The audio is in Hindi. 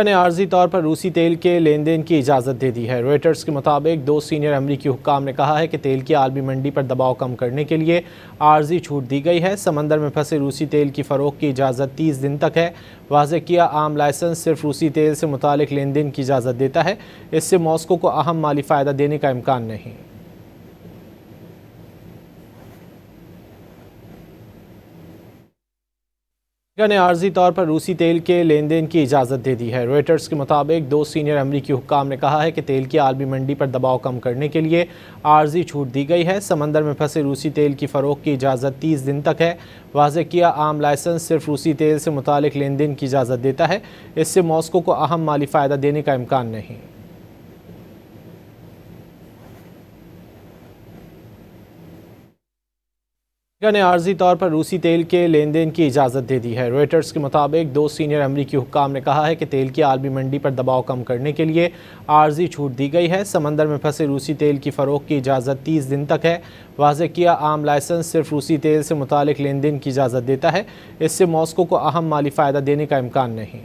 ने आर्जी तौर पर रूसी तेल के लेन देन की इजाज़त दे दी है। रॉयटर्स के मुताबिक 2 सीनियर अमरीकी हुक्काम ने कहा है कि तेल की आलमी मंडी पर दबाव कम करने के लिए आर्जी छूट दी गई है। समंदर में फंसे रूसी तेल की फ़रोख्त की इजाज़त 30 दिन तक है। वाज़ेह किया, आम लाइसेंस सिर्फ रूसी तेल से मुतालिक लेन देन की इजाज़त देता है। इससे मॉस्को को अहम माली फ़ायदा देने का इम्कान नहीं। ने आर्जी तौर पर रूसी तेल के लेन देन की इजाज़त दे दी है। रॉयटर्स के मुताबिक 2 सीनियर अमरीकी हुक्काम ने कहा है कि तेल की आलमी मंडी पर दबाव कम करने के लिए आर्जी छूट दी गई है। समंदर में फंसे रूसी तेल की फ़रोख्त की इजाज़त 30 दिन तक है। वाज़ेह किया, आम लाइसेंस सिर्फ रूसी तेल से मुतालिक लेन देन की इजाज़त देता है। इससे मॉस्को को अहम माली फ़ायदा देने का इम्कान नहीं। ने आर्जी तौर पर रूसी तेल के लेन देन की इजाज़त दे दी है। रॉयटर्स के मुताबिक 2 सीनियर अमरीकी हुक्काम ने कहा है कि तेल की आलमी मंडी पर दबाव कम करने के लिए आर्जी छूट दी गई है। समंदर में फंसे रूसी तेल की फ़रोख्त की इजाज़त 30 दिन तक है। वाज़ेह किया, आम लाइसेंस सिर्फ रूसी तेल से मुतालिक लेन देन की इजाज़त देता है। इससे मॉस्को को अहम माली फ़ायदा देने का इम्कान नहीं।